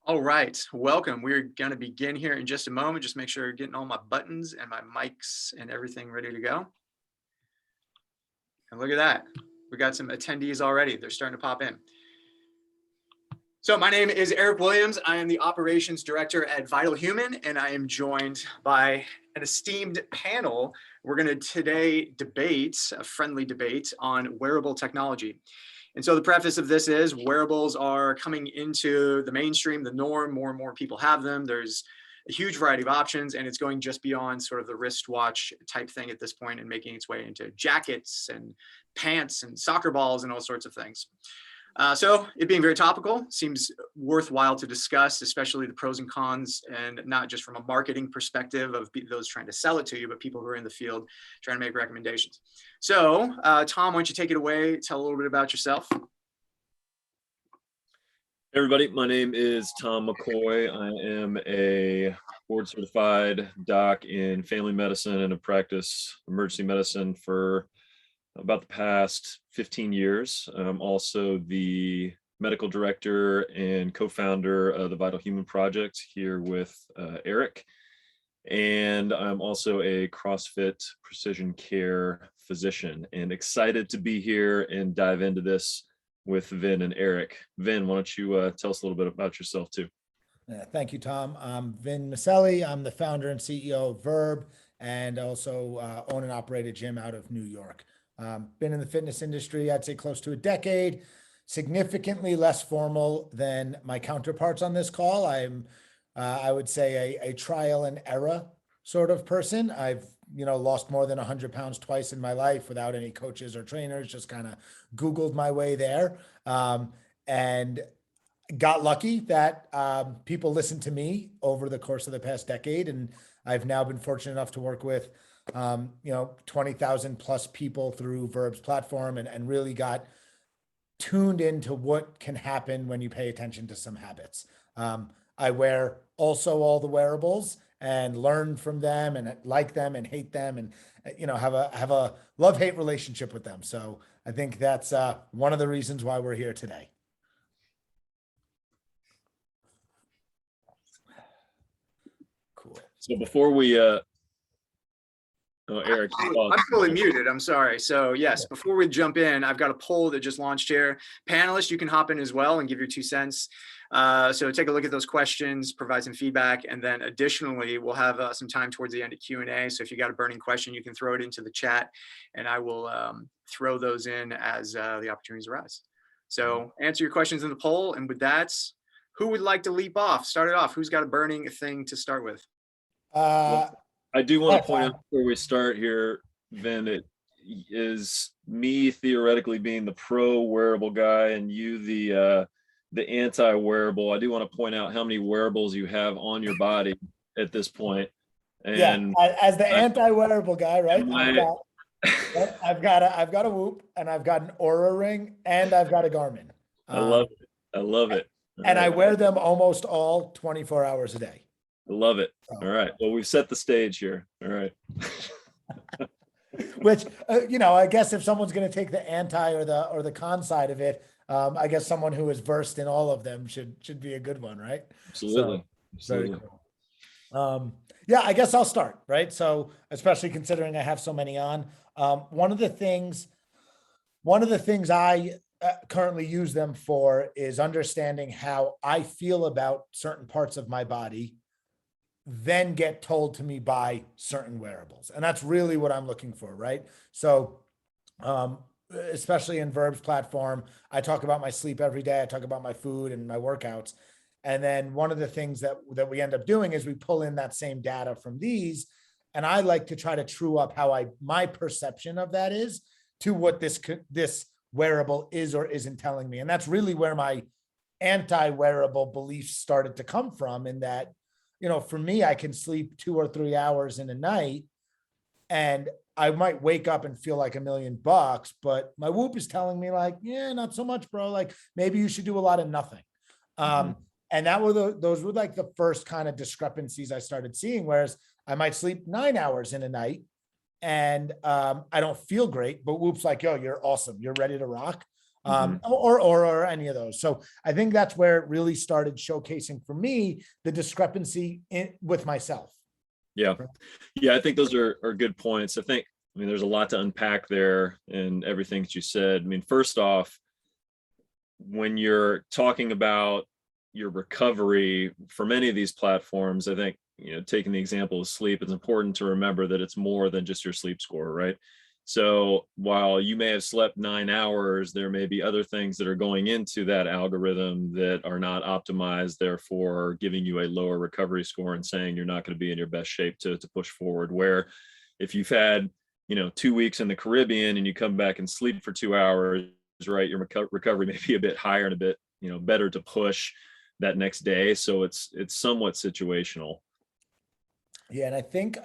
All right, welcome. We're going to begin here in just a moment. Just make sure you're getting all my buttons and my mics and everything ready to go. And look at that. We got some attendees already. They're starting to pop in. So my name is Eric Williams. I am the operations director at Vital Human, and I am joined by an esteemed panel. We're going to today debate, a friendly debate on wearable technology. And so the preface of this is wearables are coming into the mainstream, the norm. More and more people have them. There's a huge variety of options, and it's going just beyond sort of the wristwatch type thing at this point and making its way into jackets and pants and soccer balls and all sorts of things. So it being very topical, seems worthwhile to discuss, especially the pros and cons, and not just from a marketing perspective of those trying to sell it to you, but people who are in the field trying to make recommendations. So Tom, why don't you take it away, tell a little bit about yourself. Hey everybody, my name is Tom McCoy. I am a board certified doc in family medicine and have practiced emergency medicine for about the past 15 years. I'm also the medical director and co-founder of the Vital Human Project here with Eric. And I'm also a CrossFit precision care physician, and excited to be here and dive into this with Vin and Eric. Vin, why don't you tell us a little bit about yourself too? Thank you, Tom. I'm Vin Maselli. I'm the founder and CEO of Verb, and also own and operate a gym out of New York. Been in the fitness industry, I'd say close to a decade, significantly less formal than my counterparts on this call. I'm, I would say, a trial and error sort of person. I've, lost more than 100 pounds twice in my life without any coaches or trainers, just kind of Googled my way there. And got lucky that people listened to me over the course of the past decade. And I've now been fortunate enough to work with 20,000 plus people through Verb's platform, and really got tuned into what can happen when you pay attention to some habits. I wear also all the wearables and learn from them and like them and hate them, and have a love-hate relationship with them. So I think that's one of the reasons why we're here today. Cool. So before we Eric, I'm fully muted. I'm sorry. So yes, before we jump in, I've got a poll that just launched here. Panelists, you can hop in as well and give your 2 cents. So take a look at those questions, provide some feedback, and then additionally, we'll have some time towards the end of Q&A. So if you got a burning question, you can throw it into the chat, and I will throw those in as the opportunities arise. So answer your questions in the poll. And with that, who would like to leap off? Start it off. Who's got a burning thing to start with? I do want to point out before we start here, Vin, it is me theoretically being the pro wearable guy and you the anti-wearable. I do want to point out how many wearables you have on your body at this point. And as the anti-wearable guy, right? I've got a Whoop, and I've got an Oura ring, and I've got a Garmin. I love it. I love it. And I wear them almost all 24 hours a day. I love it. All right. Well, we've set the stage here. All right. Which, I guess if someone's going to take the anti or the con side of it, I guess someone who is versed in all of them should be a good one, right? Absolutely. So, very cool. Yeah, I guess I'll start, right? So, especially considering I have so many on, one of the things I currently use them for is understanding how I feel about certain parts of my body, then get told to me by certain wearables. And that's really what I'm looking for, right? So, especially in Verb's platform, I talk about my sleep every day. I talk about my food and my workouts. And then one of the things that we end up doing is we pull in that same data from these. And I like to try to true up how my perception of that is to what this wearable is or isn't telling me. And that's really where my anti-wearable beliefs started to come from, in that, for me, I can sleep 2 or 3 hours in a night and I might wake up and feel like $1 million, but my Whoop is telling me like, yeah, not so much, bro. Like maybe you should do a lot of nothing. And those were like the first kind of discrepancies I started seeing, whereas I might sleep 9 hours in a night and I don't feel great, but Whoop's like, yo, you're awesome. You're ready to rock. or any of those. So I think that's where it really started showcasing for me the discrepancy with myself. Yeah. Yeah. I think those are good points. I mean, there's a lot to unpack there and everything that you said. I mean, first off, when you're talking about your recovery for many of these platforms, I think, taking the example of sleep, it's important to remember that it's more than just your sleep score, right? So while you may have slept 9 hours, there may be other things that are going into that algorithm that are not optimized, therefore giving you a lower recovery score and saying you're not going to be in your best shape to push forward. Where if you've had, 2 weeks in the Caribbean and you come back and sleep for 2 hours, right, your recovery may be a bit higher and a bit, better to push that next day. So it's somewhat situational. Yeah. And I think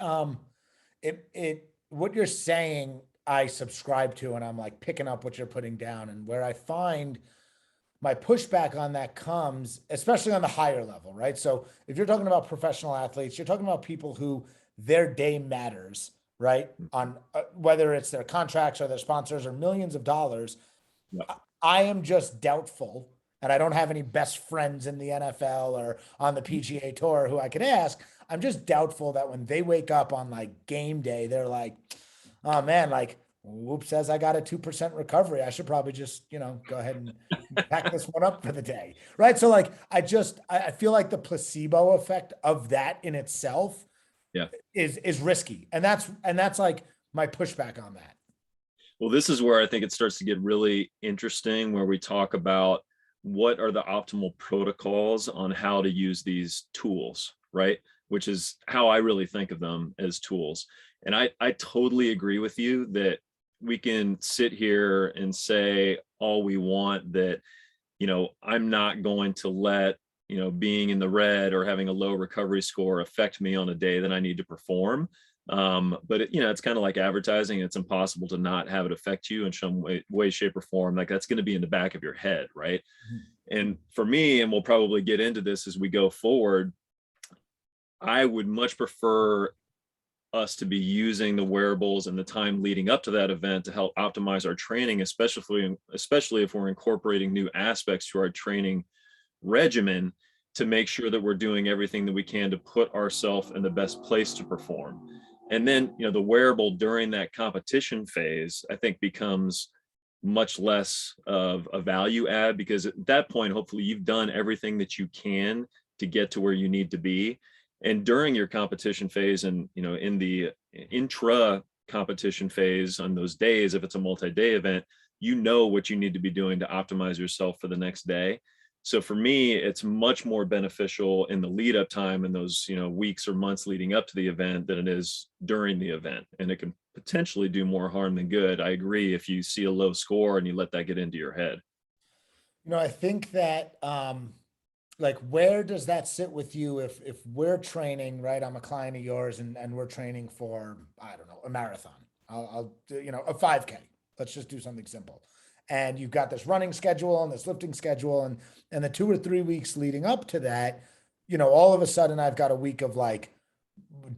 what you're saying, I subscribe to, and I'm like picking up what you're putting down. And where I find my pushback on that comes, especially on the higher level, right? So if you're talking about professional athletes, you're talking about people who their day matters, right? On whether it's their contracts or their sponsors or millions of dollars. Yep. I am just doubtful, and I don't have any best friends in the NFL or on the PGA Tour who I could ask. I'm just doubtful that when they wake up on like game day, they're like, oh man, like, whoop says I got a 2% recovery. I should probably just, go ahead and pack this one up for the day. Right. So like, I feel like the placebo effect of that in itself is risky. And that's like my pushback on that. Well, this is where I think it starts to get really interesting, where we talk about what are the optimal protocols on how to use these tools, right? Which is how I really think of them, as tools. And I totally agree with you that we can sit here and say all we want that, I'm not going to let, being in the red or having a low recovery score affect me on a day that I need to perform. But it's kind of like advertising. It's impossible to not have it affect you in some way, shape, or form. Like that's going to be in the back of your head, right? Mm-hmm. And for me, and we'll probably get into this as we go forward, I would much prefer us to be using the wearables and the time leading up to that event to help optimize our training, especially if we're incorporating new aspects to our training regimen, to make sure that we're doing everything that we can to put ourselves in the best place to perform. And then, the wearable during that competition phase, I think becomes much less of a value add, because at that point, hopefully you've done everything that you can to get to where you need to be. And during your competition phase and, in the intra competition phase on those days, if it's a multi-day event, what you need to be doing to optimize yourself for the next day. So for me, it's much more beneficial in the lead up time in those, weeks or months leading up to the event than it is during the event. And it can potentially do more harm than good. I agree if you see a low score and you let that get into your head. I think that, like, where does that sit with you if we're training, right? I'm a client of yours and we're training for, I don't know, a marathon. I'll do, a 5K. Let's just do something simple. And you've got this running schedule and this lifting schedule and the 2 or 3 weeks leading up to that, all of a sudden I've got a week of like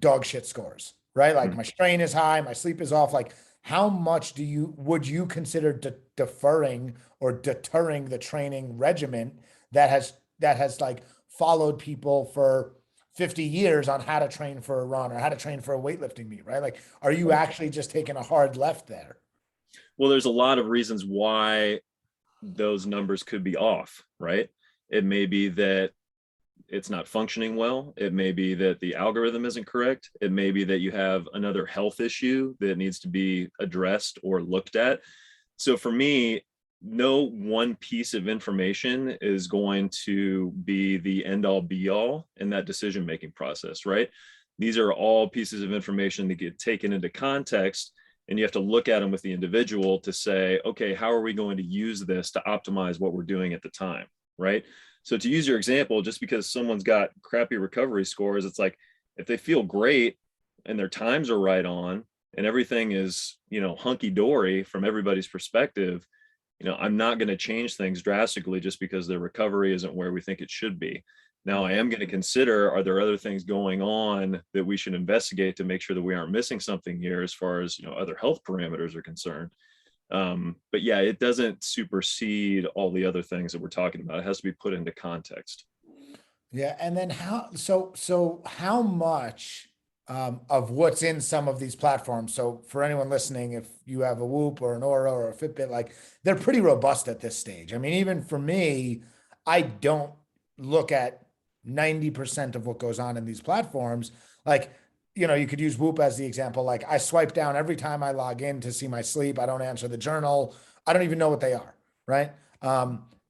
dog shit scores, right? Like my strain is high, my sleep is off. Like how much would you consider deferring or deterring the training regimen that has like followed people for 50 years on how to train for a run or how to train for a weightlifting meet, right? Like, are you actually just taking a hard left there? Well, there's a lot of reasons why those numbers could be off, right? It may be that it's not functioning well. It may be that the algorithm isn't correct. It may be that you have another health issue that needs to be addressed or looked at. So for me, no one piece of information is going to be the end all be all in that decision-making process, right? These are all pieces of information that get taken into context, and you have to look at them with the individual to say, okay, how are we going to use this to optimize what we're doing at the time, right? So to use your example, just because someone's got crappy recovery scores, it's like, if they feel great and their times are right on and everything is, hunky-dory from everybody's perspective, I'm not going to change things drastically just because their recovery isn't where we think it should be. Now, I am going to consider, are there other things going on that we should investigate to make sure that we aren't missing something here as far as, other health parameters are concerned. But yeah, it doesn't supersede all the other things that we're talking about. It has to be put into context. Yeah, and then how much of what's in some of these platforms? So for anyone listening, if you have a Whoop or an Aura or a Fitbit, like they're pretty robust at this stage. I mean, even for me, I don't look at 90% of what goes on in these platforms. Like, you could use Whoop as the example. Like I swipe down every time I log in to see my sleep. I don't answer the journal. I don't even know what they are, right?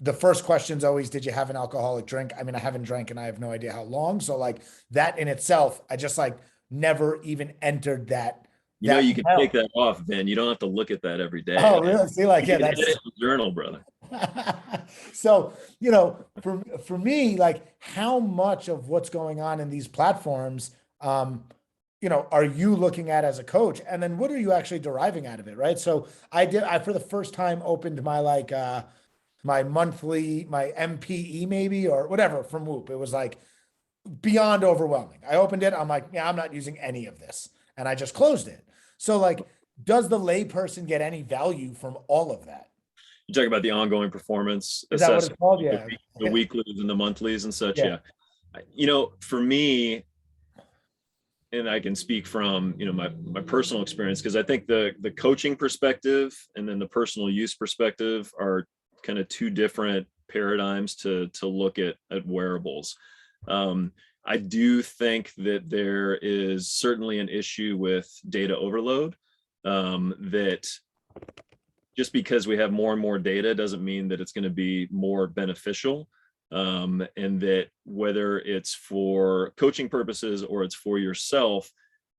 The first question is always, did you have an alcoholic drink? I mean, I haven't drank and I have no idea how long. So like that in itself, I just like never even entered that. You can take that off, then you don't have to look at that every day. Oh, really? See, like, You yeah, can that's edit the journal, brother. so, for me, like how much of what's going on in these platforms, are you looking at as a coach? And then what are you actually deriving out of it? Right. So I for the first time opened my my monthly, my MPE maybe, or whatever from Whoop. It was like beyond overwhelming. I opened it. I'm like, yeah, I'm not using any of this. And I just closed it. So like, does the layperson get any value from all of that? You talk about the ongoing performance Is that what it's assessment, called? Yeah. the weeklies and the monthlies and such. Yeah. Yeah. For me, and I can speak from, my personal experience, because I think the coaching perspective and then the personal use perspective are kind of two different paradigms to look at wearables. I do think that there is certainly an issue with data overload, that just because we have more and more data doesn't mean that it's going to be more beneficial. And that whether it's for coaching purposes or it's for yourself,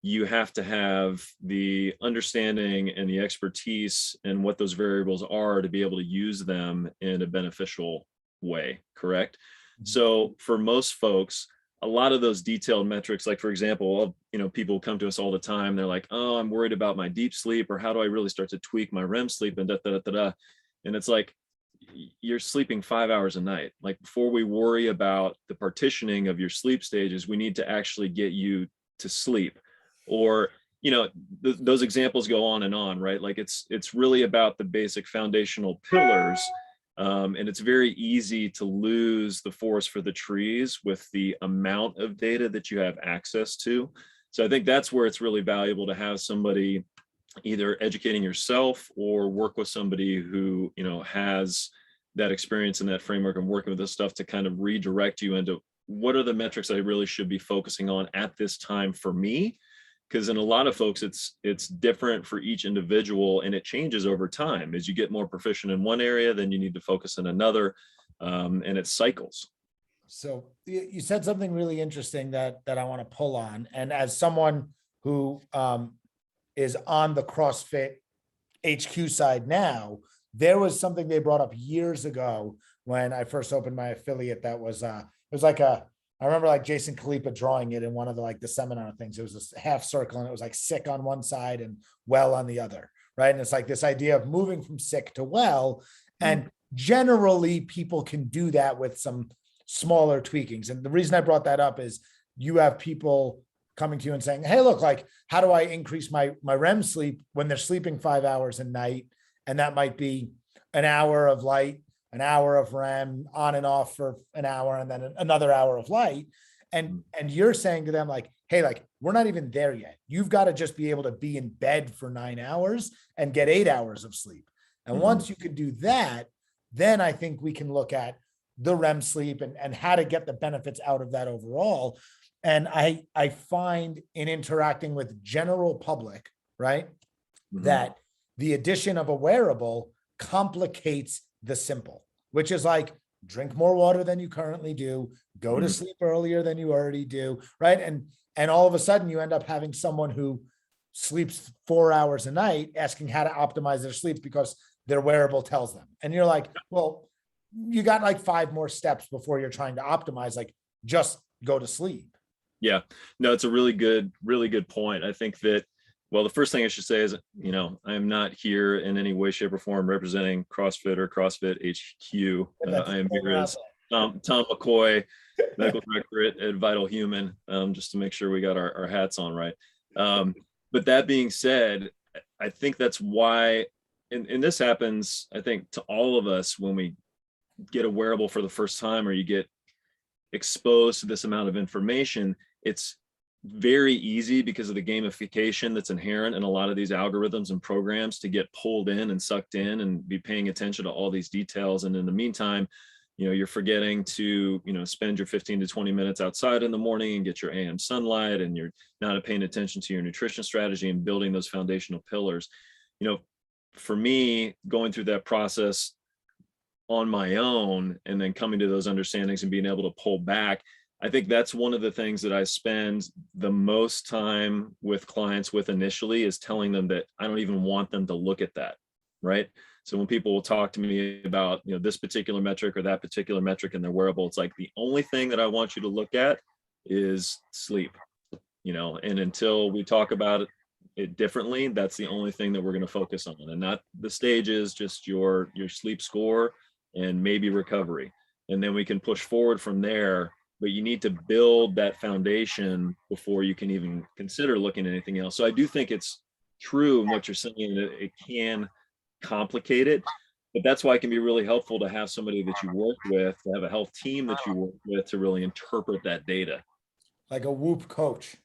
you have to have the understanding and the expertise and what those variables are to be able to use them in a beneficial way, correct? Mm-hmm. So for most folks, a lot of those detailed metrics, like for example, people come to us all the time. They're like, oh, I'm worried about my deep sleep, or how do I really start to tweak my REM sleep and da, da, da, da, da. And it's like, you're sleeping 5 hours a night. Like before we worry about the partitioning of your sleep stages, we need to actually get you to sleep. Or, those examples go on, right? Like it's really about the basic foundational pillars. And it's very easy to lose the forest for the trees with the amount of data that you have access to. So I think that's where it's really valuable to have somebody either educating yourself or work with somebody who, has that experience in that framework and working with this stuff to kind of redirect you into what are the metrics I really should be focusing on at this time for me. Because in a lot of folks, it's different for each individual, and it changes over time. As you get more proficient in one area, then you need to focus in another, and it cycles. So you said something really interesting that I want to pull on. And as someone who is on the CrossFit HQ side now, there was something they brought up years ago when I first opened my affiliate. That was it was like I remember like Jason Khalipa drawing it in one of the seminar things. It was a half circle and it was like sick on one side and well on the other, right? And it's like this idea of moving from sick to well. And generally people can do that with some smaller tweakings. And the reason I brought that up is you have people coming to you and saying, hey, look, like, how do I increase my REM sleep when they're sleeping 5 hours a night? And that might be an hour of light, an hour of REM on and off for an hour, and then another hour of light. And you're saying to them like, hey, like, we're not even there yet. You've got to just be able to be in bed for 9 hours and get 8 hours of sleep. And once you can do that, then I think we can look at the REM sleep and how to get the benefits out of that overall. And I find in interacting with general public, right, that the addition of a wearable complicates the simple, which is like drink more water than you currently do, go to sleep earlier than you already do, right? And all of a sudden you end up having someone who sleeps 4 hours a night asking how to optimize their sleep because their wearable tells them. And you're like, well, you got like 5 more steps before you're trying to optimize, like just go to sleep. Yeah, no, it's a really good point. I think that, well, the first thing I should say is, I am not here in any way, shape, or form representing CrossFit or CrossFit HQ. I am here as Tom McCoy, medical director at Vital Human, just to make sure we got our hats on right. But that being said, I think that's why, and this happens, I think, to all of us when we get a wearable for the first time, or you get exposed to this amount of information. It's very easy, because of the gamification that's inherent in a lot of these algorithms and programs, to get pulled in and sucked in and be paying attention to all these details. And in the meantime, you're forgetting to, spend your 15 to 20 minutes outside in the morning and get your AM sunlight, and you're not paying attention to your nutrition strategy and building those foundational pillars. For me, going through that process on my own and then coming to those understandings and being able to pull back, I think that's one of the things that I spend the most time with clients with initially, is telling them that I don't even want them to look at that, right? So when people will talk to me about, this particular metric or that particular metric in their wearable, it's like, the only thing that I want you to look at is sleep, and until we talk about it differently, that's the only thing that we're going to focus on, and not the stages, just your sleep score and maybe recovery. And then we can push forward from there. But you need to build that foundation before you can even consider looking at anything else. So I do think it's true in what you're saying, that it can complicate it, but that's why it can be really helpful to have somebody that you work with, to have a health team that you work with, to really interpret that data. Like a Whoop coach.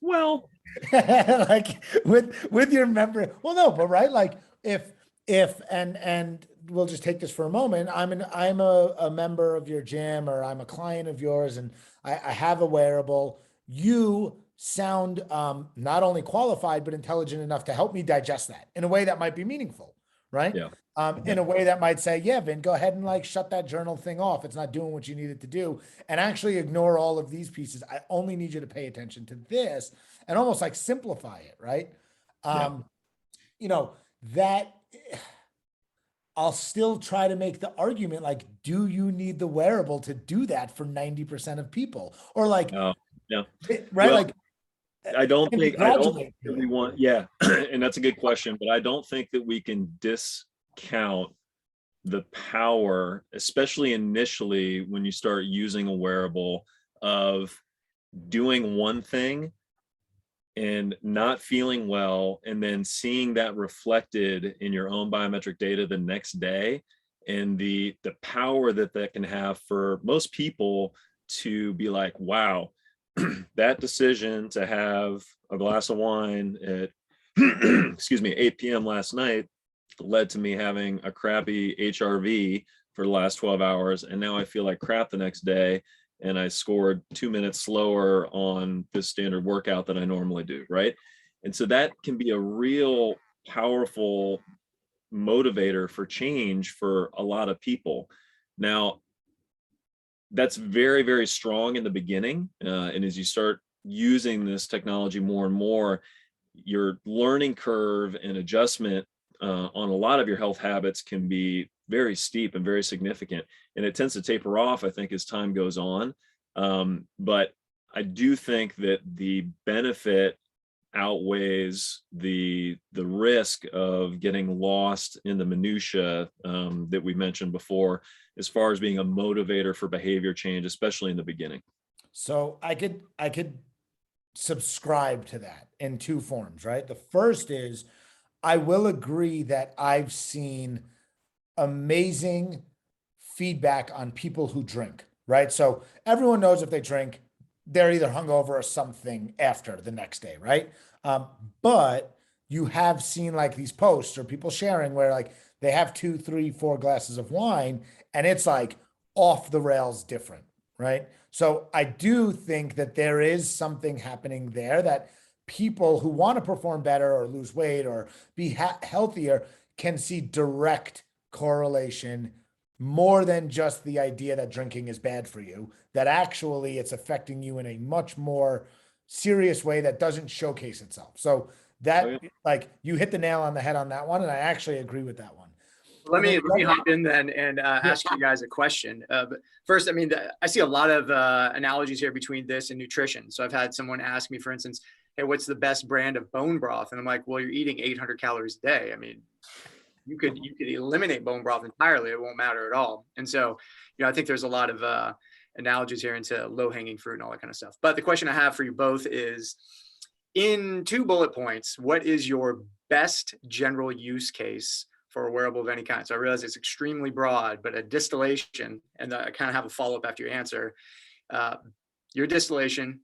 Well, like with your member. Well, no, but right. Like if, and we'll just take this for a moment. I'm a member of your gym, or I'm a client of yours, and I have a wearable. You sound not only qualified, but intelligent enough to help me digest that in a way that might be meaningful, right? Yeah. In a way that might say, yeah, Vin, go ahead and like shut that journal thing off. It's not doing what you need it to do, and actually ignore all of these pieces. I only need you to pay attention to this, and almost like simplify it, right? That I'll still try to make the argument, like, do you need the wearable to do that for 90% of people? Or like, yeah. right? Well, like, I don't think that to we it. want, yeah, and that's a good question, but I don't think that we can discount the power, especially initially when you start using a wearable, of doing one thing and not feeling well, and then seeing that reflected in your own biometric data the next day, and the power that can have for most people to be like, wow, that decision to have a glass of wine at 8 p.m. last night led to me having a crappy HRV for the last 12 hours, and now I feel like crap the next day, and I scored 2 minutes slower on this standard workout that I normally do, right? And so that can be a real powerful motivator for change for a lot of people. Now, that's very, very strong in the beginning. And as you start using this technology more and more, your learning curve and adjustment on a lot of your health habits can be very steep and very significant. And it tends to taper off, I think, as time goes on. But I do think that the benefit outweighs the risk of getting lost in the minutia that we mentioned before, as far as being a motivator for behavior change, especially in the beginning. So I could subscribe to that in two forms, right? The first is, I will agree that I've seen amazing feedback on people who drink, right? So everyone knows if they drink, they're either hungover or something after the next day, right? But you have seen like these posts or people sharing where like they have 2, 3, 4 glasses of wine and it's like off the rails different, right? So I do think that there is something happening there, that people who want to perform better or lose weight or be healthier can see direct correlation, more than just the idea that drinking is bad for you, that actually it's affecting you in a much more serious way that doesn't showcase itself. So that, like, you hit the nail on the head on that one, and I actually agree with that one. Let me hop in then and ask you guys a question. But first, I mean, I see a lot of analogies here between this and nutrition. So I've had someone ask me, for instance, hey, what's the best brand of bone broth? And I'm like, well, you're eating 800 calories a day. I mean, you could eliminate bone broth entirely. It won't matter at all. And so, I think there's a lot of analogies here into low-hanging fruit and all that kind of stuff. But the question I have for you both is, in 2 bullet points, what is your best general use case for a wearable of any kind? So I realize it's extremely broad, but a distillation, and I kind of have a follow-up after your answer. Your distillation,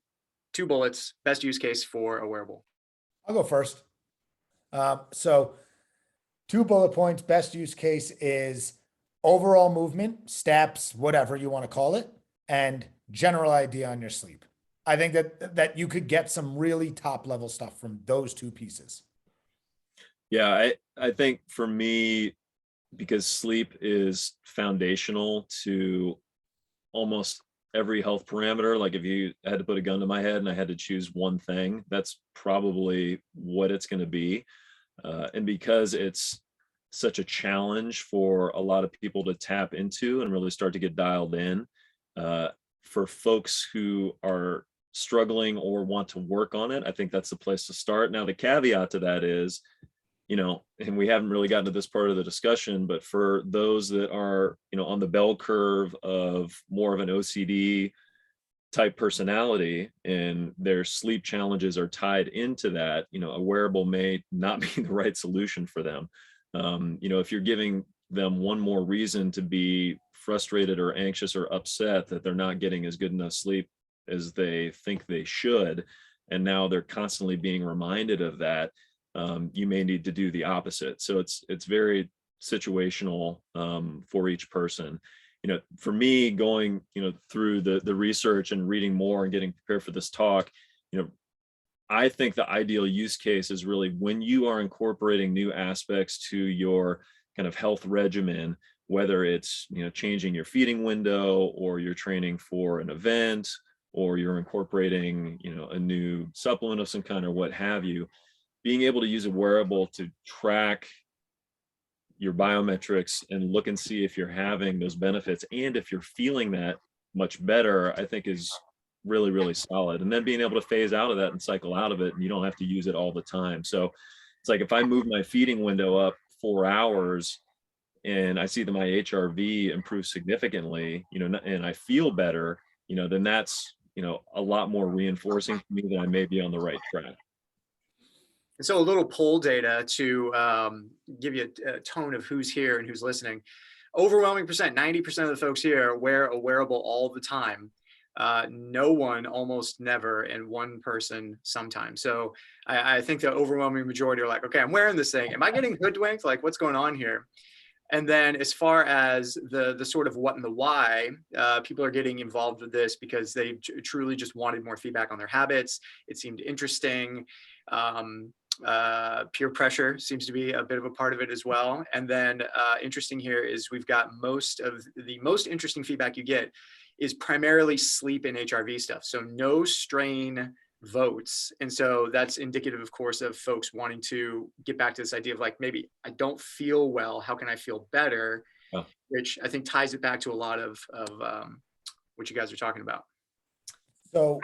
2 bullets, best use case for a wearable. I'll go first. So 2 bullet points, best use case is overall movement, steps, whatever you want to call it, and general idea on your sleep. I think that you could get some really top level stuff from those 2 pieces. Yeah, I think for me, because sleep is foundational to almost every health parameter, like if you had to put a gun to my head and I had to choose one thing, that's probably what it's going to be. And because it's such a challenge for a lot of people to tap into and really start to get dialed in, for folks who are struggling or want to work on it, I think that's the place to start. Now, the caveat to that is, and we haven't really gotten to this part of the discussion, but for those that are, on the bell curve of more of an OCD type personality and their sleep challenges are tied into that, a wearable may not be the right solution for them. If you're giving them one more reason to be frustrated or anxious or upset that they're not getting as good enough sleep as they think they should, and now they're constantly being reminded of that, you may need to do the opposite. So it's very situational for each person. For me, going through the research and reading more and getting prepared for this talk, I think the ideal use case is really when you are incorporating new aspects to your kind of health regimen, whether it's changing your feeding window, or you're training for an event, or you're incorporating a new supplement of some kind or what have you. Being able to use a wearable to track your biometrics and look and see if you're having those benefits and if you're feeling that much better, I think is really, really solid. And then being able to phase out of that and cycle out of it, and you don't have to use it all the time. So it's like if I move my feeding window up 4 hours and I see that my HRV improves significantly, and I feel better, then that's, a lot more reinforcing to me that I may be on the right track. And so a little poll data to give you a tone of who's here and who's listening. Overwhelming percent, 90% of the folks here wear a wearable all the time. No one, almost never, and 1 person sometimes. So I think the overwhelming majority are like, okay, I'm wearing this thing. Am I getting hoodwinked? Like, what's going on here? And then as far as the sort of what and the why, people are getting involved with this because they truly just wanted more feedback on their habits. It seemed interesting. Peer pressure seems to be a bit of a part of it as well. And then interesting here is we've got most interesting feedback you get is primarily sleep and HRV stuff. So no strain votes. And so that's indicative, of course, of folks wanting to get back to this idea of like, maybe I don't feel well, how can I feel better? Oh. Which I think ties it back to a lot of what you guys are talking about. So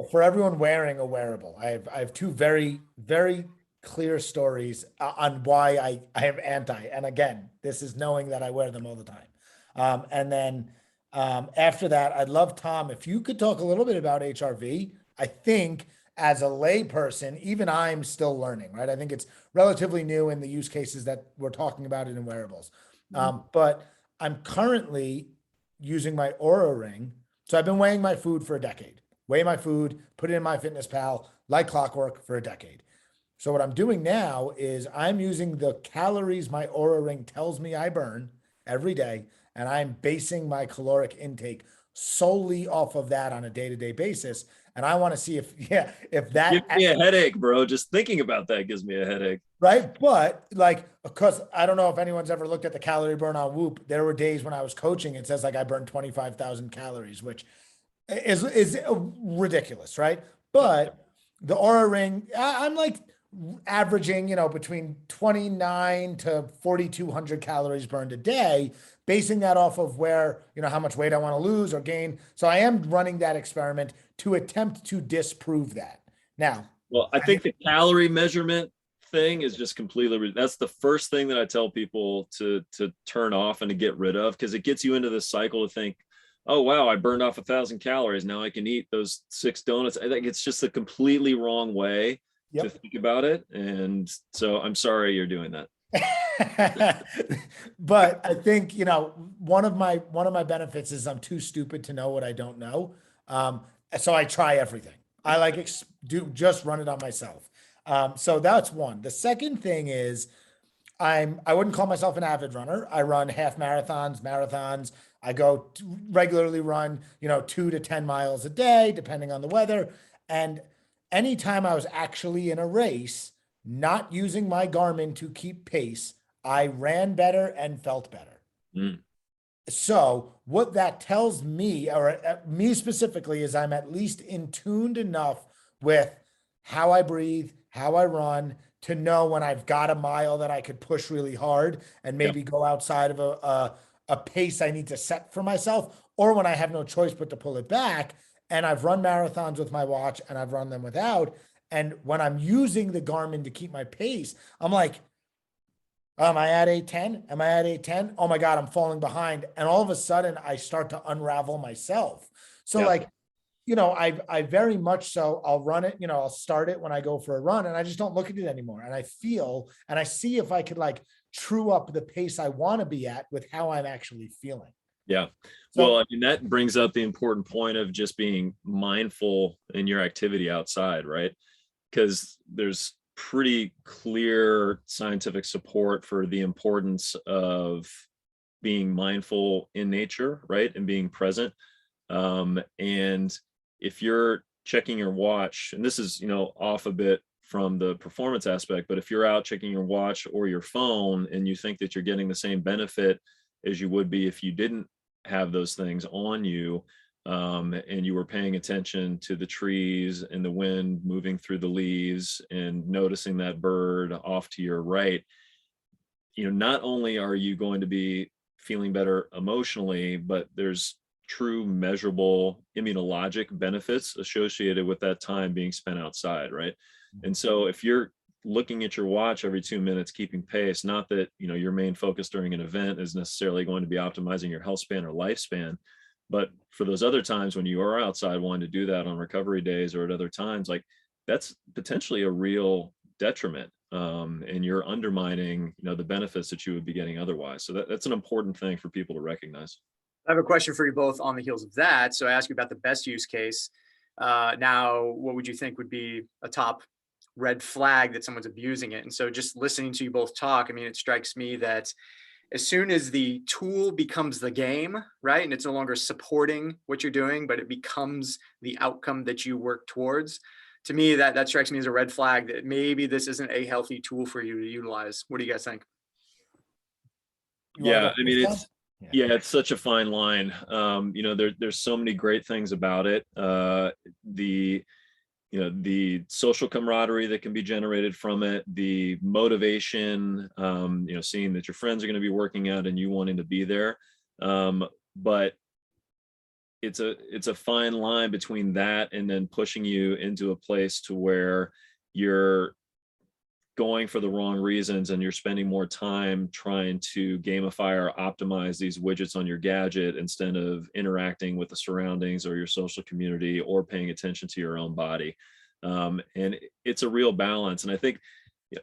for everyone wearing a wearable, I have 2 very, very clear stories on why I am anti. And again, this is knowing that I wear them all the time. And then after that, I'd love, Tom, if you could talk a little bit about HRV. I think as a layperson, even I'm still learning, right? I think it's relatively new in the use cases that we're talking about in wearables. But I'm currently using my Oura Ring. So I've been weighing my food for a decade. Weigh my food, put it in MyFitnessPal, like clockwork for a decade. So what I'm doing now is I'm using the calories my Oura Ring tells me I burn every day, and I'm basing my caloric intake solely off of that on a day-to-day basis. And I want to see if that gives me a headache, bro. Just thinking about that gives me a headache. Right. But like, because I don't know if anyone's ever looked at the calorie burn on Whoop. There were days when I was coaching, it says like I burned 25,000 calories, which is ridiculous. Right. But the Oura Ring, I'm like averaging, between 29 to 4,200 calories burned a day, basing that off of where, how much weight I want to lose or gain. So I am running that experiment to attempt to disprove that. Now, well, I think the calorie measurement thing is just completely, that's the first thing that I tell people to turn off and to get rid of, because it gets you into this cycle to think, oh, wow, I burned off 1,000 calories. Now I can eat those 6 donuts. I think it's just a completely wrong way to think about it. And so I'm sorry you're doing that. But I think, one of my benefits is I'm too stupid to know what I don't know. So I try everything. I just run it on myself. So that's one. The second thing is I wouldn't call myself an avid runner. I run half marathons. I regularly run, 2 to 10 miles a day, depending on the weather. And anytime I was actually in a race, not using my Garmin to keep pace, I ran better and felt better. Mm. So what that tells me, or me specifically, is I'm at least in tuned enough with how I breathe, how I run, to know when I've got a mile that I could push really hard and maybe go outside of a pace I need to set for myself, or when I have no choice but to pull it back. And I've run marathons with my watch and I've run them without. And when I'm using the Garmin to keep my pace, I'm like, am I at 8:10? Am I at 8:10? Oh my God, I'm falling behind. And all of a sudden I start to unravel myself. So I very much so, I'll run it, I'll start it when I go for a run and I just don't look at it anymore. And I feel, and I see if I could true up the pace I want to be at with how I'm actually feeling. Yeah. So, Well, I mean, that brings up the important point of just being mindful in your activity outside, right? Because there's pretty clear scientific support for the importance of being mindful in nature, right? And being present. And if you're checking your watch, and this is, off a bit from the performance aspect, but if you're out checking your watch or your phone and you think that you're getting the same benefit as you would be if you didn't have those things on you, and you were paying attention to the trees and the wind moving through the leaves and noticing that bird off to your right, not only are you going to be feeling better emotionally, but there's true measurable immunologic benefits associated with that time being spent outside, right? And so if you're looking at your watch every 2 minutes, keeping pace, not that, your main focus during an event is necessarily going to be optimizing your health span or lifespan, but for those other times when you are outside wanting to do that on recovery days or at other times, that's potentially a real detriment. And you're undermining, the benefits that you would be getting otherwise. So that's an important thing for people to recognize. I have a question for you both on the heels of that. So I asked you about the best use case. Now, what would you think would be a top red flag that someone's abusing it? And so just listening to you both talk, I mean, it strikes me that as soon as the tool becomes the game, right, and it's no longer supporting what you're doing, but it becomes the outcome that you work towards, to me, that strikes me as a red flag that maybe this isn't a healthy tool for you to utilize. What do you guys think? Yeah, I mean, it's such a fine line. There's so many great things about it. The social camaraderie that can be generated from it, the motivation, seeing that your friends are going to be working out and you wanting to be there. But it's a fine line between that and then pushing you into a place to where you're going for the wrong reasons and you're spending more time trying to gamify or optimize these widgets on your gadget instead of interacting with the surroundings or your social community or paying attention to your own body. And it's a real balance. And I think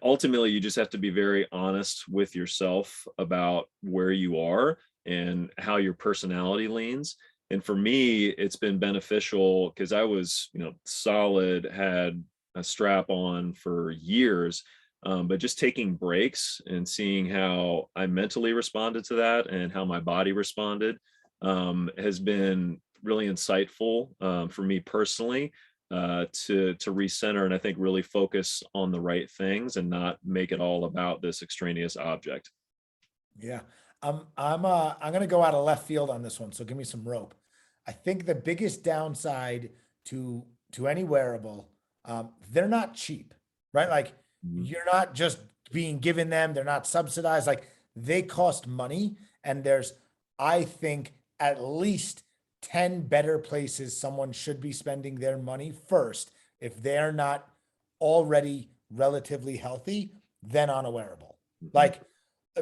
ultimately you just have to be very honest with yourself about where you are and how your personality leans. And for me, it's been beneficial because I was, solid, had a strap on for years. But just taking breaks and seeing how I mentally responded to that and how my body responded has been really insightful for me personally to recenter and I think really focus on the right things and not make it all about this extraneous object. Yeah, I'm going to go out of left field on this one, so give me some rope. I think the biggest downside to any wearable, they're not cheap, right? You're not just being given them, they're not subsidized, they cost money. And there's, I think, at least 10 better places someone should be spending their money first if they're not already relatively healthy than on a wearable.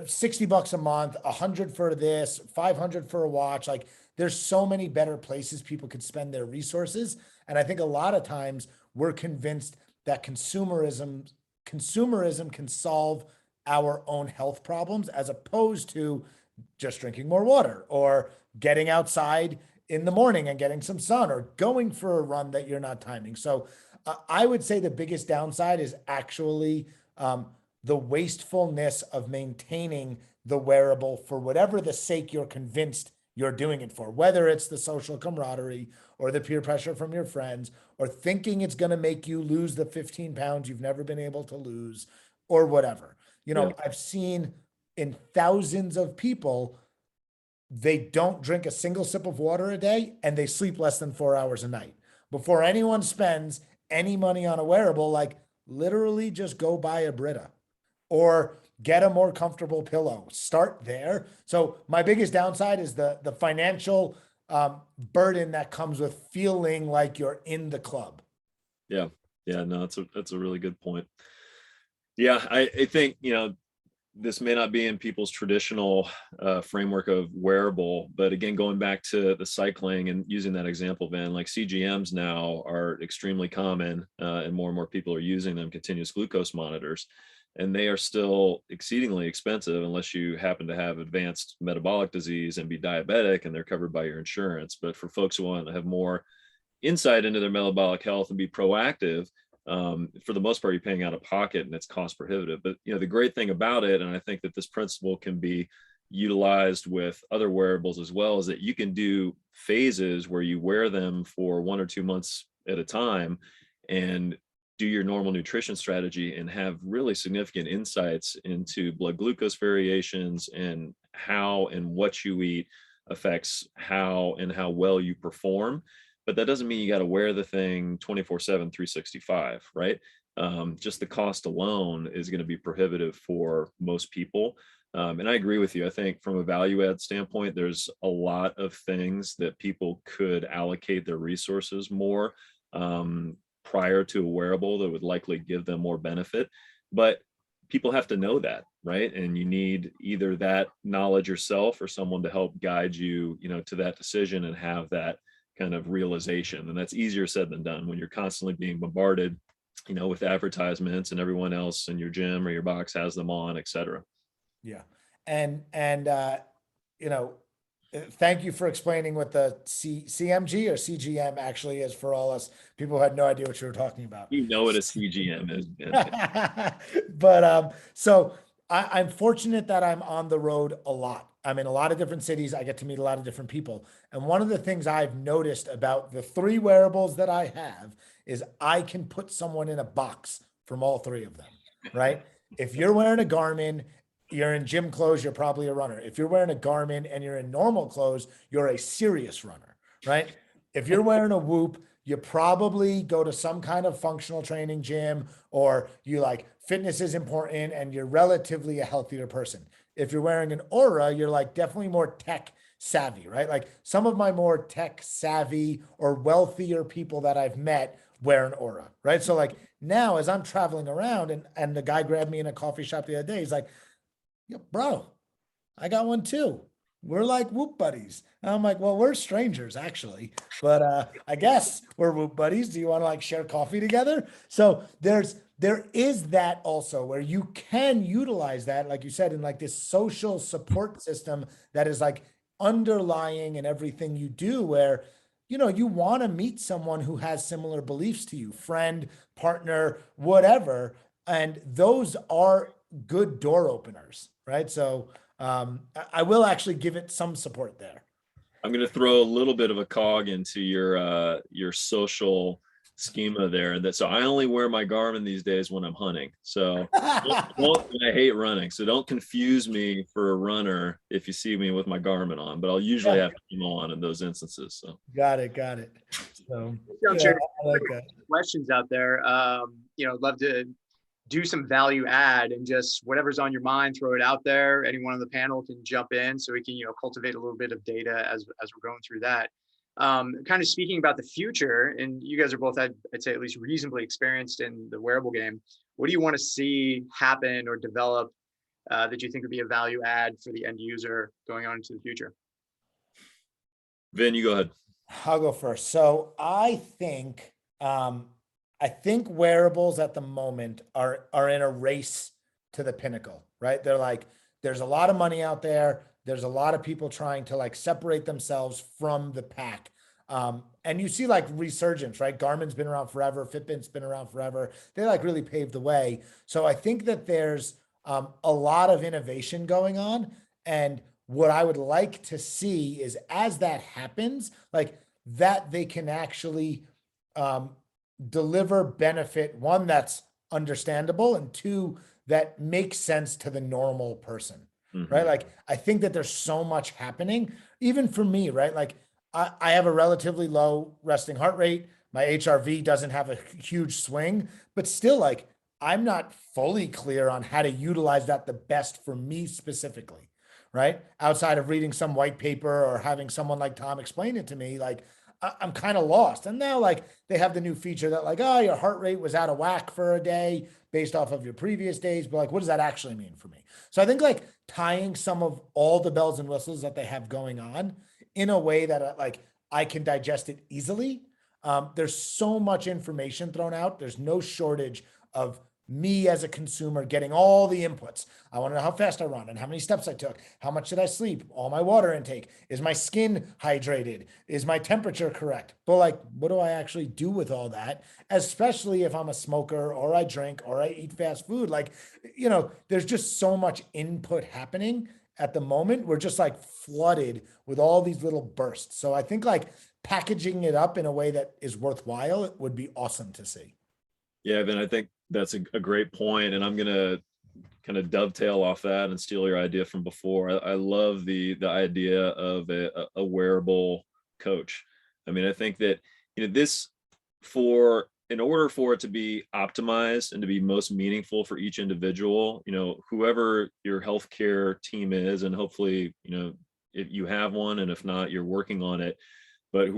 60 bucks a month, 100 for this, 500 for a watch. There's so many better places people could spend their resources. And I think a lot of times we're convinced that consumerism can solve our own health problems, as opposed to just drinking more water or getting outside in the morning and getting some sun or going for a run that you're not timing. So I would say the biggest downside is actually the wastefulness of maintaining the wearable for whatever the sake you're convinced you're doing it for, whether it's the social camaraderie or the peer pressure from your friends, or thinking it's going to make you lose the 15 pounds you've never been able to lose, or whatever. You know, I've seen in thousands of people, they don't drink a single sip of water a day and they sleep less than 4 hours a night. Before anyone spends any money on a wearable, like literally just go buy a Brita or get a more comfortable pillow. Start there. So my biggest downside is the financial burden that comes with feeling like you're in the club. Yeah. Yeah. No, that's a really good point. Yeah. I think, you know, this may not be in people's traditional framework of wearable, but again, going back to the cycling and using that example, Van, like CGMs now are extremely common, and more people are using them, continuous glucose monitors, and they are still exceedingly expensive unless you happen to have advanced metabolic disease and be diabetic, and they're covered by your insurance. But for folks who want to have more insight into their metabolic health and be proactive, for the most part, you're paying out of pocket and it's cost prohibitive. But you know, the great thing about it, and I think that this principle can be utilized with other wearables as well, is that you can do phases where you wear them for 1 or 2 months at a time and do your normal nutrition strategy and have really significant insights into blood glucose variations and how and what you eat affects how and how well you perform. But that doesn't mean you got to wear the thing 24/7, 365, right? Just the cost alone is going to be prohibitive for most people. And I agree with you. I think from a value add standpoint, there's a lot of things that people could allocate their resources more prior to a wearable that would likely give them more benefit. But people have to know that, right? And you need either that knowledge yourself or someone to help guide you, you know, to that decision and have that kind of realization. And that's easier said than done when you're constantly being bombarded, you know, with advertisements and everyone else in your gym or your box has them on, et cetera. Yeah. And you know, thank you for explaining what the CMG or CGM actually is for all us people who had no idea what you were talking about. You know what a CGM is. But so I'm fortunate that I'm on the road a lot. I'm in a lot of different cities. I get to meet a lot of different people. And one of the things I've noticed about the 3 wearables that I have is I can put someone in a box from all 3 of them, right? If you're wearing a Garmin, you're in gym clothes, you're probably a runner. If you're wearing a Garmin and you're in normal clothes, you're a serious runner, right? If you're wearing a Whoop, you probably go to some kind of functional training gym, or you like fitness is important and you're relatively a healthier person. If you're wearing an Aura, you're like definitely more tech savvy, right? Like some of my more tech savvy or wealthier people that I've met wear an Aura, right? So like now as I'm traveling around and the guy grabbed me in a coffee shop the other day, he's like, "Yo, bro, I got one too. We're like Whoop buddies." And I'm like, "Well, we're strangers actually, but I guess we're Whoop buddies. Do you want to like share coffee together?" So there is that also where you can utilize that, like you said, in like this social support system that is like underlying in everything you do, where you know you want to meet someone who has similar beliefs to you, friend, partner, whatever, and those are good door openers, right? So I will actually give it some support there. I'm going to throw a little bit of a cog into your social schema there. So I only wear my Garmin these days when I'm hunting. So I hate running. So don't confuse me for a runner if you see me with my Garmin on, but I'll usually have them on in those instances. So got it. So Yeah, I like that. questions out there. You know, love to do some value add and just whatever's on your mind, throw it out there. Anyone on the panel can jump in so we can, you know, cultivate a little bit of data as we're going through that. Kind of speaking about the future, and you guys are both, I'd say, at least reasonably experienced in the wearable game. What do you want to see happen or develop that you think would be a value add for the end user going on into the future? Vin, you go ahead. I'll go first. So I think I think wearables at the moment are in a race to the pinnacle, right? They're like, there's a lot of money out there. There's a lot of people trying to like separate themselves from the pack. And you see like resurgence, right? Garmin's been around forever. Fitbit's been around forever. They like really paved the way. So I think that there's a lot of innovation going on. And what I would like to see is as that happens, like that they can actually deliver benefit, one that's understandable, and two that makes sense to the normal person, right? Like I think that there's so much happening, even for me, right? Like I have a relatively low resting heart rate. My HRV doesn't have a huge swing, but still, like I'm not fully clear on how to utilize that the best for me specifically, right? Outside of reading some white paper or having someone like Tom explain it to me, like I'm kind of lost. And now like they have the new feature that like, oh, your heart rate was out of whack for a day based off of your previous days. But like, what does that actually mean for me? So I think like tying some of all the bells and whistles that they have going on in a way that like I can digest it easily. There's so much information thrown out. There's no shortage of me as a consumer getting all the inputs. I want to know how fast I run and how many steps I took. How much did I sleep? All my water intake. Is my skin hydrated? Is my temperature correct? But like, what do I actually do with all that? Especially if I'm a smoker or I drink or I eat fast food. Like, you know, there's just so much input happening at the moment. We're just like flooded with all these little bursts. So I think like packaging it up in a way that is worthwhile, it would be awesome to see. Yeah, Ben, I think that's a great point, and I'm gonna kind of dovetail off that and steal your idea from before. I love the idea of a wearable coach. I mean, I think that this in order for it to be optimized and to be most meaningful for each individual, whoever your healthcare team is, and hopefully, if you have one, and if not, you're working on it. But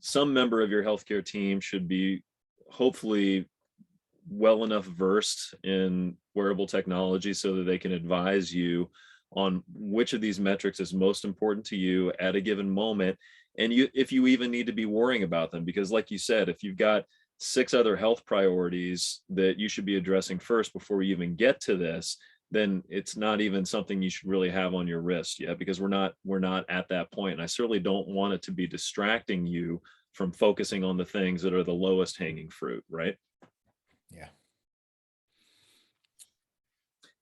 some member of your healthcare team should be hopefully well enough versed in wearable technology so that they can advise you on which of these metrics is most important to you at a given moment, and if you even need to be worrying about them. Because like you said, if you've got 6 other health priorities that you should be addressing first before we even get to this, then it's not even something you should really have on your wrist yet, because we're not at that point. And I certainly don't want it to be distracting you from focusing on the things that are the lowest hanging fruit, right? Yeah.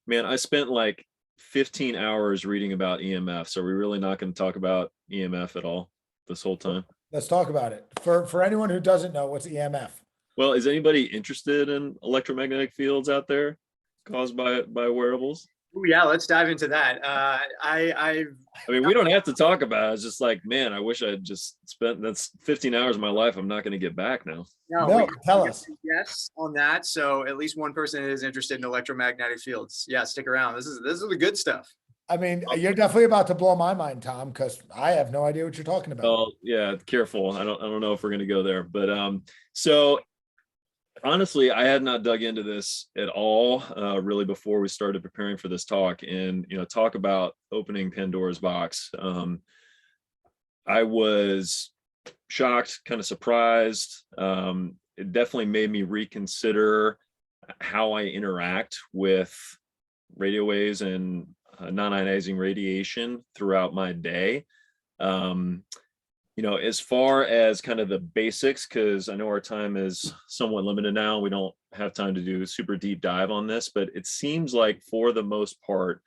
Man, I spent like 15 hours reading about EMFs. Are we really not going to talk about EMF at all this whole time? Let's talk about it. For anyone who doesn't know, what's EMF? Well, is anybody interested in electromagnetic fields out there caused by wearables? Ooh, yeah, let's dive into that. I mean, we don't have to talk about it. It's just like, man, I wish I had just spent that's 15 hours of my life I'm not going to get back now. No, tell us. Yes, on that. So at least one person is interested in electromagnetic fields. Yeah, stick around. This is the good stuff. I mean, you're definitely about to blow my mind, Tom, because I have no idea what you're talking about. Oh, yeah, careful. I don't know if we're going to go there, but so honestly, I had not dug into this at all really before we started preparing for this talk. And talk about opening Pandora's box. I was shocked, kind of surprised. It definitely made me reconsider how I interact with radio waves and non-ionizing radiation throughout my day. As far as kind of the basics, because I know our time is somewhat limited now, we don't have time to do a super deep dive on this, but it seems like for the most part,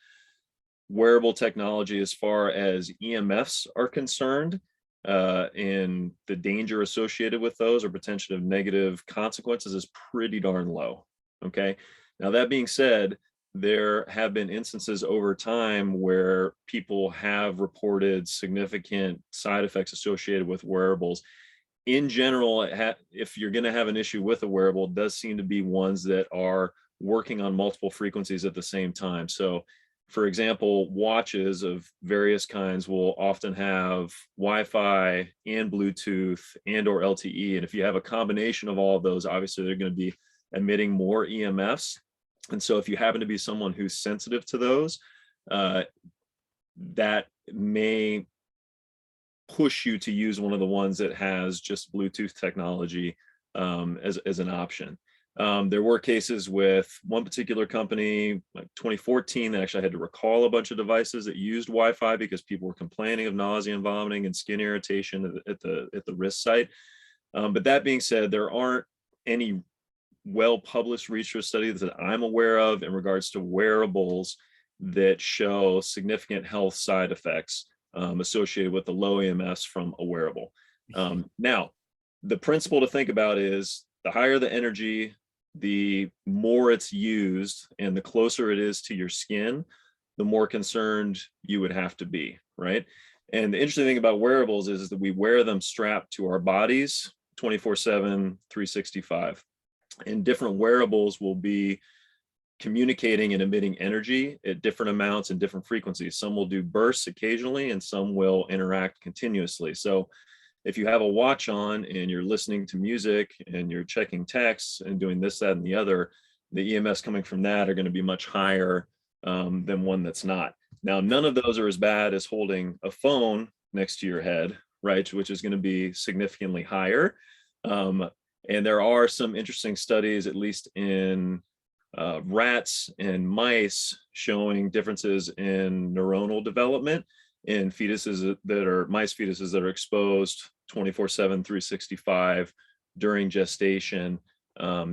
wearable technology, as far as EMFs are concerned, and the danger associated with those or potential negative consequences, is pretty darn low. Okay. Now, that being said, there have been instances over time where people have reported significant side effects associated with wearables. In general, if you're going to have an issue with a wearable, it does seem to be ones that are working on multiple frequencies at the same time. So, for example, watches of various kinds will often have Wi-Fi and Bluetooth and or LTE. And if you have a combination of all of those, obviously they're going to be emitting more EMFs. And so if you happen to be someone who's sensitive to those, that may push you to use one of the ones that has just Bluetooth technology as an option. There were cases with one particular company, like 2014, that actually had to recall a bunch of devices that used Wi-Fi because people were complaining of nausea and vomiting and skin irritation at the wrist site. But that being said, there aren't any well-published research studies that I'm aware of in regards to wearables that show significant health side effects associated with the low EMFs from a wearable. Now, the principle to think about is the higher the energy, the more it's used, and the closer it is to your skin, the more concerned you would have to be, right? And the interesting thing about wearables is that we wear them strapped to our bodies 24/7, 365. And different wearables will be communicating and emitting energy at different amounts and different frequencies. Some will do bursts occasionally, and some will interact continuously. So if you have a watch on and you're listening to music and you're checking texts and doing this, that, and the other, the EMFs coming from that are going to be much higher than one that's not. Now, none of those are as bad as holding a phone next to your head, right? Which is going to be significantly higher. And there are some interesting studies, at least in rats and mice, showing differences in neuronal development in fetuses that are mice fetuses that are exposed 24/7, 365 during gestation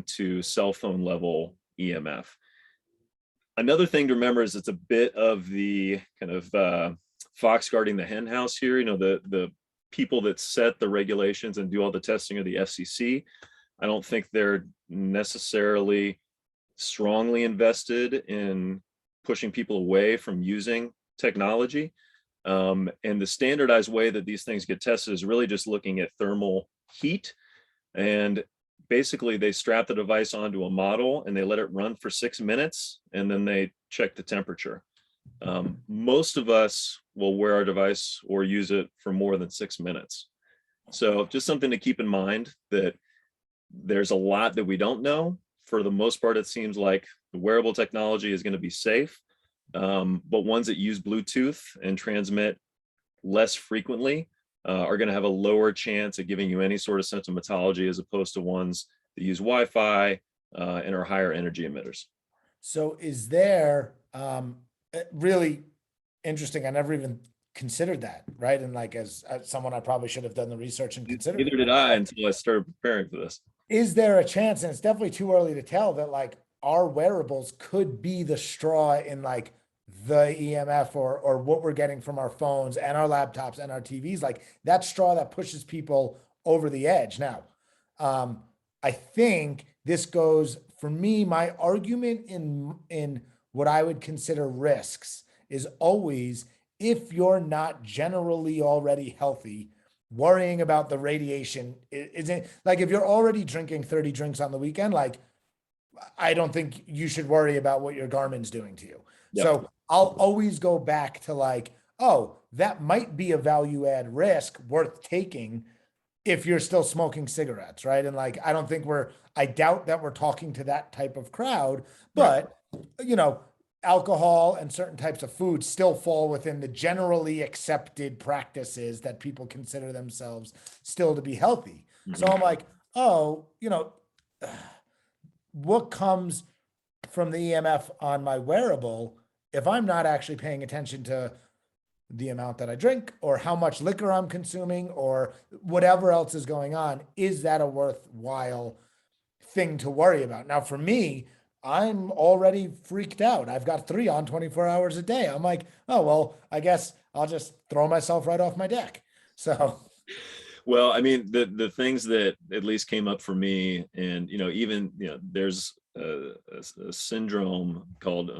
to cell phone level EMF. Another thing to remember is it's a bit of the kind of fox guarding the hen house here. You know, the people that set the regulations and do all the testing are the FCC. I don't think they're necessarily strongly invested in pushing people away from using technology. And the standardized way that these things get tested is really just looking at thermal heat. And basically they strap the device onto a model and they let it run for 6 minutes, and then they check the temperature. Most of us will wear our device or use it for more than 6 minutes. So just something to keep in mind, that there's a lot that we don't know. For the most part, it seems like the wearable technology is going to be safe, but ones that use Bluetooth and transmit less frequently are going to have a lower chance of giving you any sort of symptomatology, as opposed to ones that use Wi-Fi and are higher energy emitters. So is there really interesting? I never even considered that, right? And like, as someone, I probably should have done the research and considered Neither it. did I until I started preparing for this. Is there a chance, and it's definitely too early to tell, that like our wearables could be the straw in like the EMF or what we're getting from our phones and our laptops and our TVs, like that straw that pushes people over the edge? Now, I think this goes, for me, my argument in what I would consider risks is always, if you're not generally already healthy, worrying about the radiation isn't, like, if you're already drinking 30 drinks on the weekend, like, I don't think you should worry about what your Garmin's doing to you. Yep. So I'll always go back to like, oh, that might be a value add risk worth taking if you're still smoking cigarettes, right? And like, I doubt that we're talking to that type of crowd, but you know, alcohol and certain types of food still fall within the generally accepted practices that people consider themselves still to be healthy. Mm-hmm. So I'm like, oh, you know, what comes from the EMF on my wearable, if I'm not actually paying attention to the amount that I drink or how much liquor I'm consuming or whatever else is going on, is that a worthwhile thing to worry about? Now, for me, I'm already freaked out. I've got 3 on 24 hours a day. I'm like, oh, well, I guess I'll just throw myself right off my deck. So, well, I mean, the things that at least came up for me, and, you know, even, you know, there's a syndrome called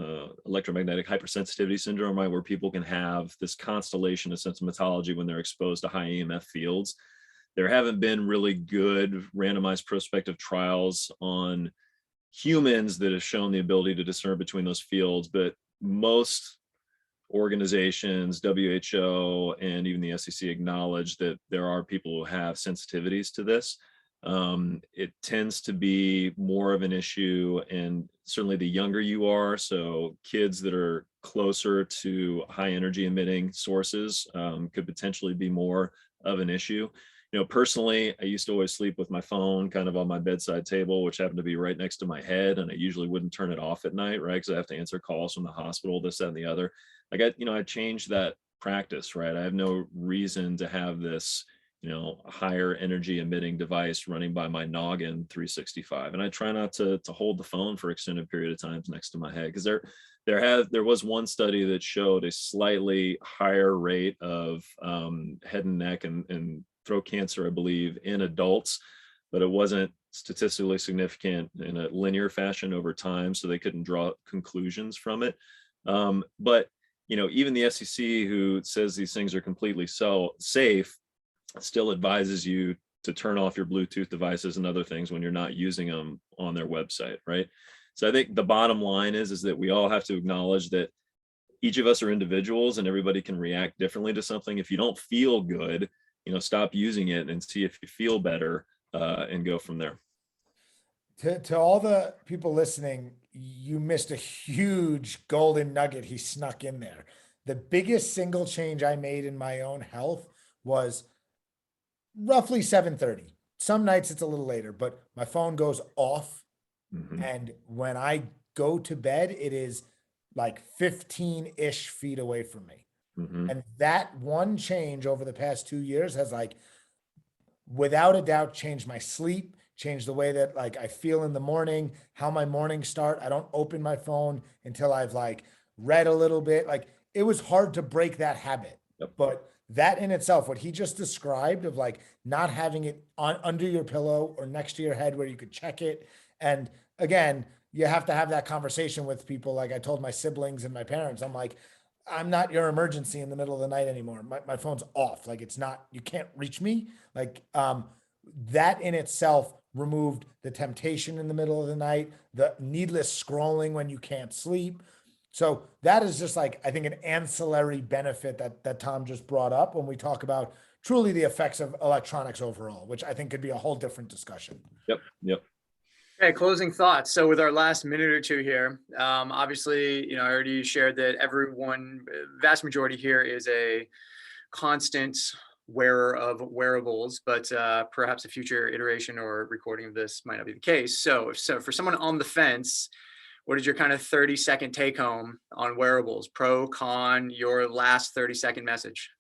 electromagnetic hypersensitivity syndrome, right, where people can have this constellation of symptomatology when they're exposed to high EMF fields. There haven't been really good randomized prospective trials on humans that have shown the ability to discern between those fields, but most organizations, WHO, and even the SEC acknowledge that there are people who have sensitivities to this. It tends to be more of an issue, and certainly the younger you are, so kids that are closer to high energy emitting sources could potentially be more of an issue. personally, I used to always sleep with my phone kind of on my bedside table, which happened to be right next to my head. And I usually wouldn't turn it off at night, right? Because I have to answer calls from the hospital, this, that, and the other. I changed that practice, right? I have no reason to have this, higher energy emitting device running by my noggin 365. And I try not to hold the phone for extended period of times next to my head, because there was one study that showed a slightly higher rate of head and neck and throat cancer, I believe, in adults, but it wasn't statistically significant in a linear fashion over time, so they couldn't draw conclusions from it. But even the SEC, who says these things are completely safe, still advises you to turn off your Bluetooth devices and other things when you're not using them on their website, right? So I think the bottom line is that we all have to acknowledge that each of us are individuals and everybody can react differently to something. If you don't feel good, stop using it and see if you feel better, and go from there. To all the people listening, you missed a huge golden nugget he snuck in there. The biggest single change I made in my own health was roughly 7:30. Some nights it's a little later, but my phone goes off. And when I go to bed, it is like 15-ish feet away from me. And that one change over the past 2 years has, like, without a doubt, changed my sleep, changed the way that, like, I feel in the morning, how my mornings start. I don't open my phone until I've, like, read a little bit. Like, it was hard to break that habit. Yep. But that in itself, what he just described of, like, not having it on under your pillow or next to your head where you could check it. And again, you have to have that conversation with people. Like I told my siblings and my parents, I'm like, I'm not your emergency in the middle of the night anymore. My phone's off. Like, it's not, you can't reach me. Like, that in itself removed the temptation in the middle of the night, the needless scrolling when you can't sleep. So that is just, like, I think, an ancillary benefit that Tom just brought up when we talk about truly the effects of electronics overall, which I think could be a whole different discussion. Yep. Okay, closing thoughts. So with our last minute or two here, obviously, I already shared that everyone, vast majority here is a constant wearer of wearables, but perhaps a future iteration or recording of this might not be the case. So for someone on the fence, what is your kind of 30-second take home on wearables? Pro, con, your last 30-second message?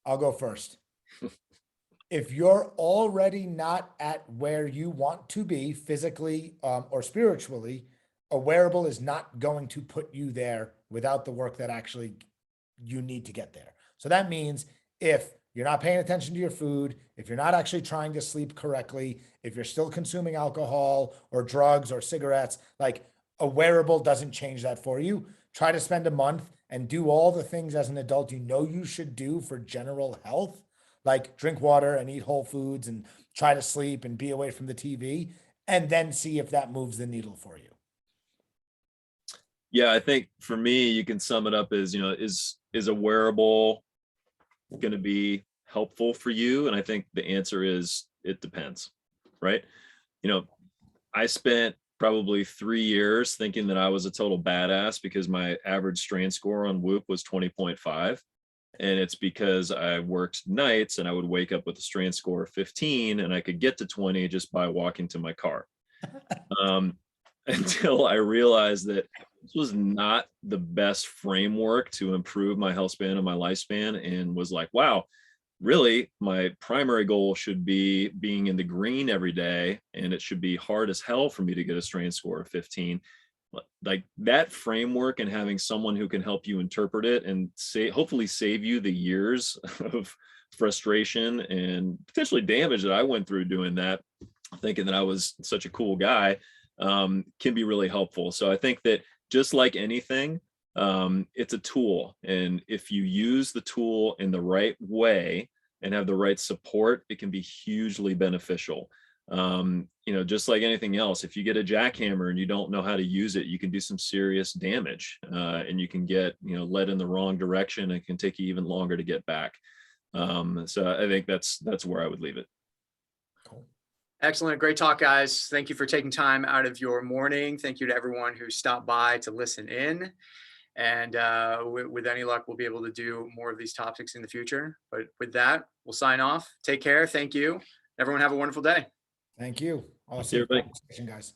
I'll go first. If you're already not at where you want to be physically or spiritually, a wearable is not going to put you there without the work that actually you need to get there. So that means if you're not paying attention to your food, if you're not actually trying to sleep correctly, if you're still consuming alcohol or drugs or cigarettes, like, a wearable doesn't change that for you. Try to spend a month and do all the things as an adult you should do for general health, like drink water and eat whole foods and try to sleep and be away from the TV, and then see if that moves the needle for you. Yeah, I think for me, you can sum it up as, is a wearable going to be helpful for you? And I think the answer is, it depends, right? I spent probably 3 years thinking that I was a total badass because my average strain score on Whoop was 20.5. And it's because I worked nights and I would wake up with a strain score of 15 and I could get to 20 just by walking to my car. Until I realized that this was not the best framework to improve my health span and my lifespan, and was like, wow, really, my primary goal should be being in the green every day, and it should be hard as hell for me to get a strain score of 15. Like, that framework and having someone who can help you interpret it and hopefully save you the years of frustration and potentially damage that I went through doing that, thinking that I was such a cool guy, can be really helpful. So I think that, just like anything, it's a tool. And if you use the tool in the right way and have the right support, it can be hugely beneficial. Just like anything else, if you get a jackhammer and you don't know how to use it, you can do some serious damage, and you can get, led in the wrong direction, and it can take you even longer to get back. So I think that's where I would leave it. Cool. Excellent. Great talk, guys. Thank you for taking time out of your morning. Thank you to everyone who stopped by to listen in. And with any luck, we'll be able to do more of these topics in the future. But with that, we'll sign off. Take care. Thank you. Everyone have a wonderful day. Thank you. Awesome everybody. conversation, guys.